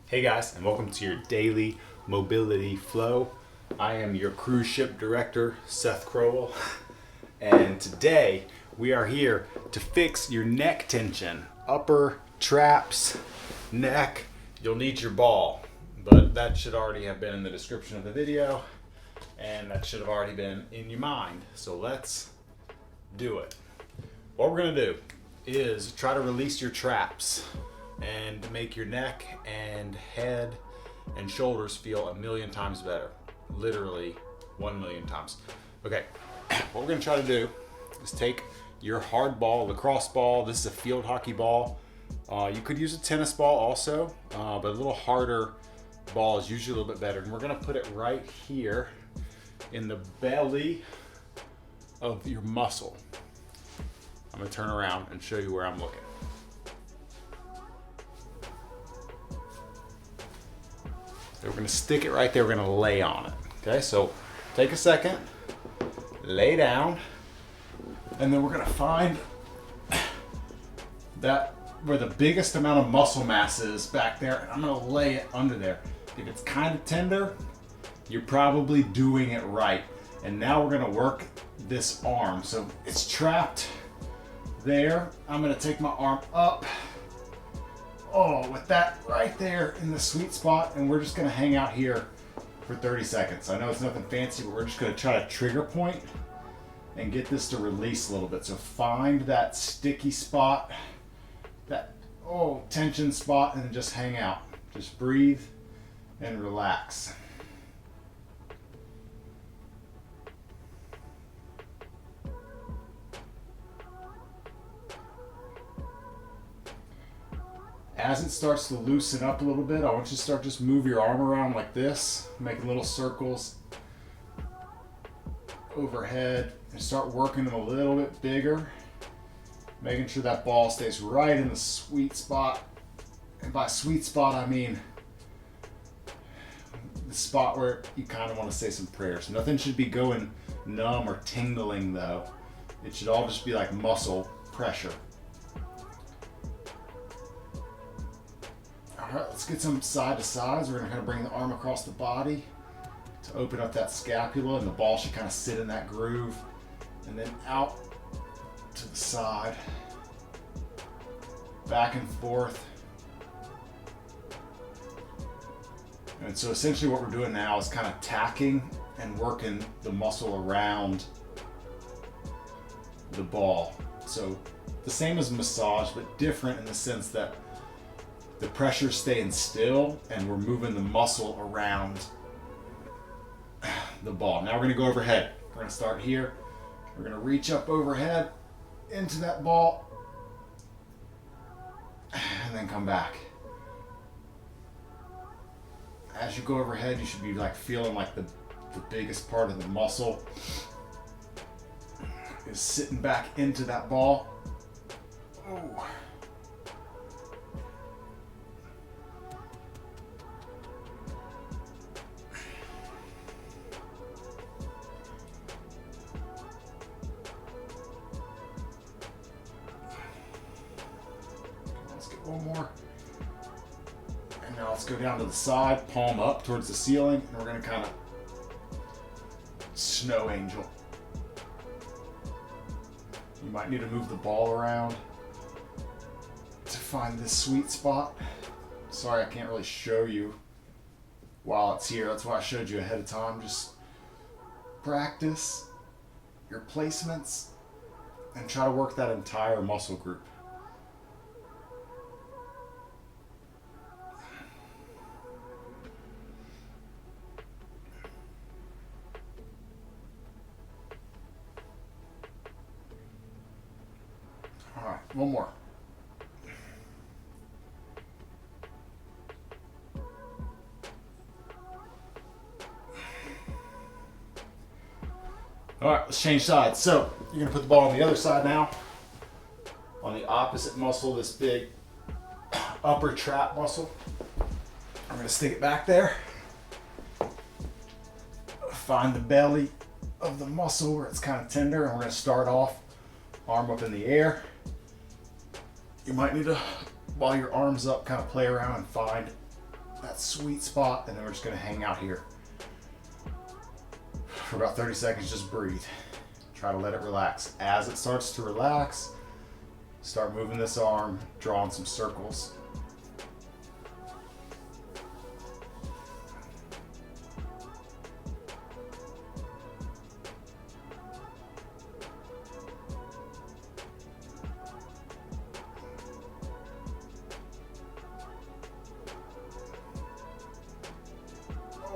Hey guys, and welcome to your daily mobility flow. I am your cruise ship director, Seth Crowell, and today we are here to fix your neck tension, upper traps, neck. You'll need your ball, but that should already have been in the description of the video, and that should have already been in your mind. So let's do it. What we're gonna do is try to release your traps and make your neck and head and shoulders feel a million times better. Literally 1,000,000 times. Okay, what we're gonna try to do is take your hard ball, lacrosse ball. This is a field hockey ball. You could use a tennis ball also, but a little harder ball is usually a little bit better. And we're gonna put it right here in the belly of your muscle. I'm gonna turn around and show you where I'm looking. So we're gonna stick it right there, we're gonna lay on it. Okay, so take a second, lay down, and then we're gonna find that where the biggest amount of muscle mass is back there, and I'm gonna lay it under there. If it's kind of tender, you're probably doing it right. And now we're gonna work this arm. So it's trapped there. I'm gonna take my arm up. Oh, with that right there in the sweet spot, and we're just gonna hang out here for 30 seconds. I know it's nothing fancy, but we're just gonna try to trigger point and get this to release a little bit. So find that sticky spot, that tension spot, and just hang out. Just breathe and relax. As it starts to loosen up a little bit, I want you to start just move your arm around like this, making little circles overhead, and start working them a little bit bigger, making sure that ball stays right in the sweet spot. And by sweet spot, I mean the spot where you kind of want to say some prayers. Nothing should be going numb or tingling though. It should all just be like muscle pressure. All right, let's get some side to sides. We're gonna kind of bring the arm across the body to open up that scapula, and the ball should kind of sit in that groove. And then out to the side, back and forth. And so essentially what we're doing now is kind of tacking and working the muscle around the ball. So the same as massage, but different in the sense that the pressure's staying still and we're moving the muscle around the ball. Now we're gonna go overhead. We're gonna start here. We're gonna reach up overhead into that ball and then come back. As you go overhead, you should be like feeling like the biggest part of the muscle is sitting back into that ball. Oh. Let's get one more. And now let's go down to the side, palm up towards the ceiling, and we're gonna kind of snow angel. You might need to move the ball around to find this sweet spot. Sorry, I can't really show you while it's here. That's why I showed you ahead of time. Just practice your placements and try to work that entire muscle group. All right, one more. All right, let's change sides. So you're gonna put the ball on the other side now, on the opposite muscle, this big upper trap muscle. I'm gonna stick it back there. Find the belly of the muscle where it's kind of tender, and we're gonna start off arm up in the air. You might need to, while your arm's up, kind of play around and find that sweet spot, and then we're just gonna hang out here for about 30 seconds. Just breathe. Try to let it relax. As it starts to relax, start moving this arm, drawing some circles.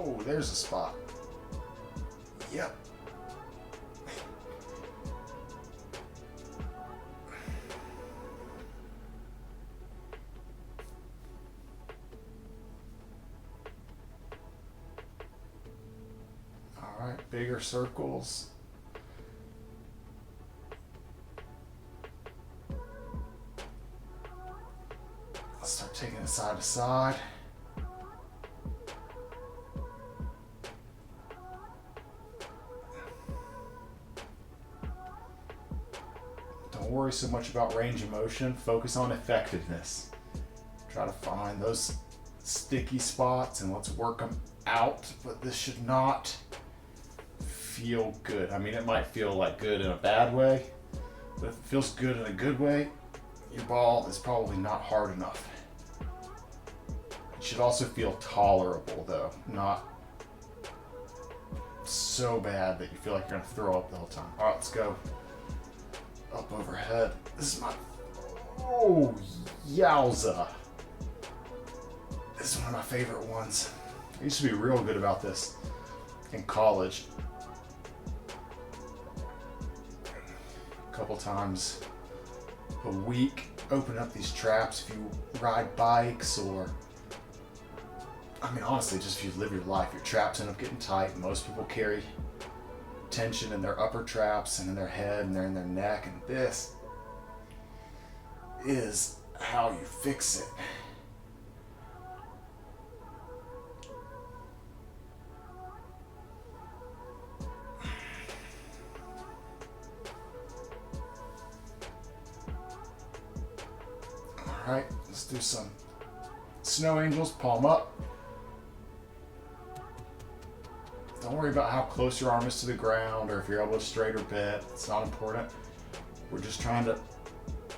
Oh, there's a spot. Yep. All right, bigger circles. Let's start taking it side to side. Don't worry so much about range of motion, focus on effectiveness. Try to find those sticky spots and let's work them out, but this should not feel good. I mean, it might feel like good in a bad way, but if it feels good in a good way, your ball is probably not hard enough. It should also feel tolerable though, not so bad that you feel like you're gonna throw up the whole time. All right, let's go. Up overhead. This is my, oh, yowza. This is one of my favorite ones. I used to be real good about this in college. A couple times a week, open up these traps if you ride bikes or, I mean, honestly, just if you live your life, your traps end up getting tight. Most people carry tension in their upper traps and in their head and they're in their neck, and this is how you fix it. All right, let's do some snow angels, palm up. Don't worry about how close your arm is to the ground or if your elbow's straight or bent. It's not important. We're just trying to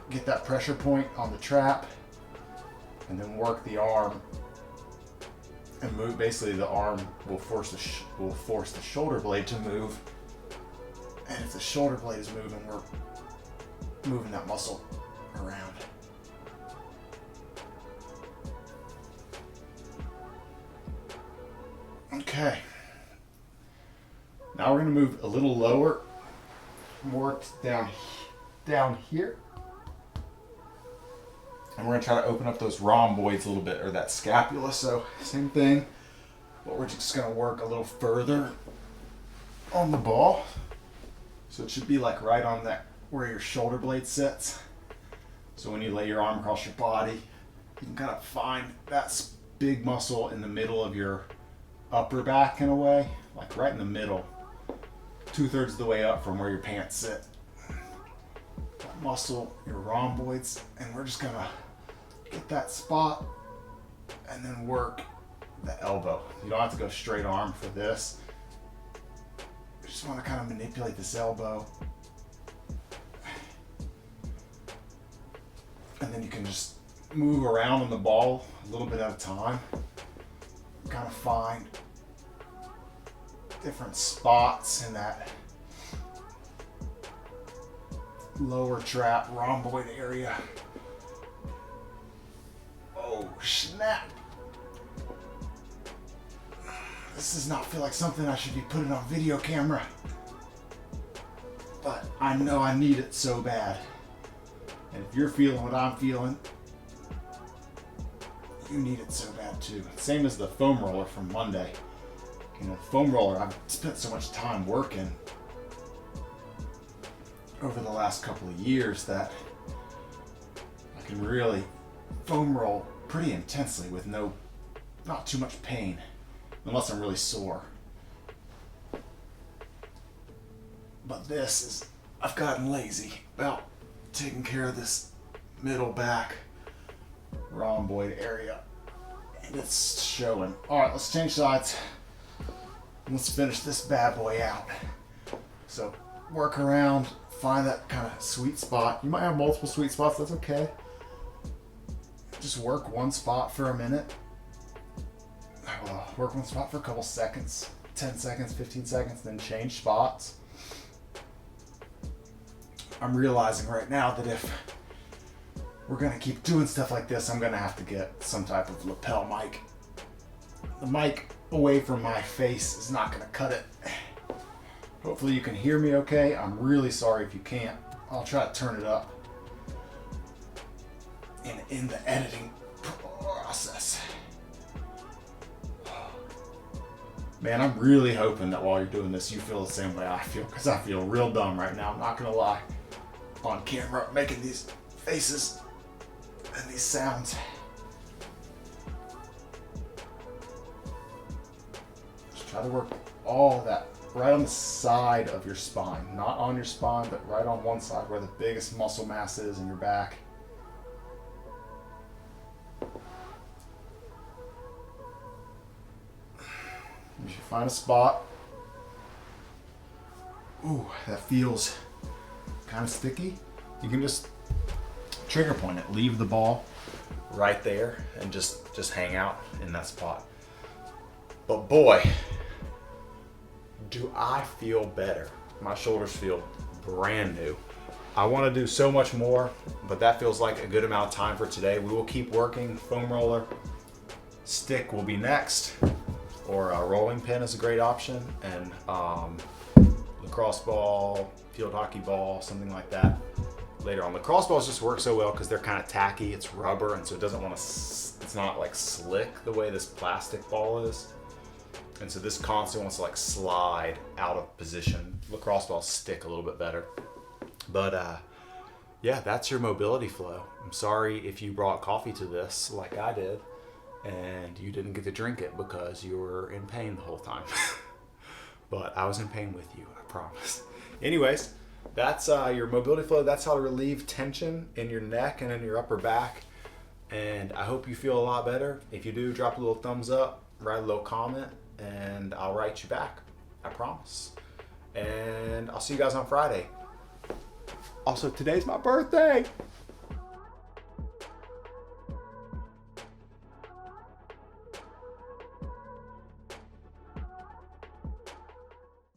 get that pressure point on the trap and then work the arm and move. Basically, the arm will force the shoulder blade to move. And if the shoulder blade is moving, we're moving that muscle around. Okay. Now we're going to move a little lower, more down here. And we're going to try to open up those rhomboids a little bit, or that scapula. So same thing, but we're just going to work a little further on the ball. So it should be like right on that where your shoulder blade sits. So when you lay your arm across your body, you can kind of find that big muscle in the middle of your upper back in a way, like right in the middle. 2/3 of the way up from where your pants sit. That muscle, your rhomboids, and we're just gonna get that spot and then work the elbow. You don't have to go straight arm for this. You just want to kind of manipulate this elbow. And then you can just move around on the ball a little bit at a time. Kind of find different spots in that lower trap rhomboid area. Oh snap. This does not feel like something I should be putting on video camera, but I know I need it so bad. And if you're feeling what I'm feeling, you need it so bad too. Same as the foam roller from Monday. You know, foam roller, I've spent so much time working over the last couple of years that I can really foam roll pretty intensely with not too much pain, unless I'm really sore. But this is, I've gotten lazy about taking care of this middle back rhomboid area. And it's showing. All right, let's change sides. Let's finish this bad boy out. So work around, find that kind of sweet spot. You might have multiple sweet spots, that's okay. Just work one spot for a minute. Work one spot for a couple seconds, 10 seconds, 15 seconds, then change spots. I'm realizing right now that if we're gonna keep doing stuff like this, I'm gonna have to get some type of lapel mic. The mic away from my face is not gonna cut it. Hopefully you can hear me okay. I'm really sorry if you can't. I'll try to turn it up in the editing process. Man, I'm really hoping that while you're doing this, you feel the same way I feel, because I feel real dumb right now. I'm not gonna lie. On camera, making these faces and these sounds. Just try to work all of that right on the side of your spine. Not on your spine, but right on one side where the biggest muscle mass is in your back. You should find a spot. Ooh, that feels kind of sticky. You can just trigger point it. Leave the ball right there and just hang out in that spot. But boy, do I feel better. My shoulders feel brand new. I want to do so much more, but that feels like a good amount of time for today. We will keep working. Foam roller, stick will be next, or a rolling pin is a great option, and lacrosse ball, field hockey ball, something like that later on. Lacrosse balls just work so well because they're kind of tacky. It's rubber, and so it doesn't want to, it's not like slick the way this plastic ball is. And so this constantly wants to like slide out of position. Lacrosse balls stick a little bit better. But yeah, that's your mobility flow. I'm sorry if you brought coffee to this like I did and you didn't get to drink it because you were in pain the whole time. But I was in pain with you, I promise. Anyways, that's your mobility flow. That's how to relieve tension in your neck and in your upper back. And I hope you feel a lot better. If you do, drop a little thumbs up, write a little comment, and I'll write you back. I promise. And I'll see you guys on Friday. Also, today's my birthday.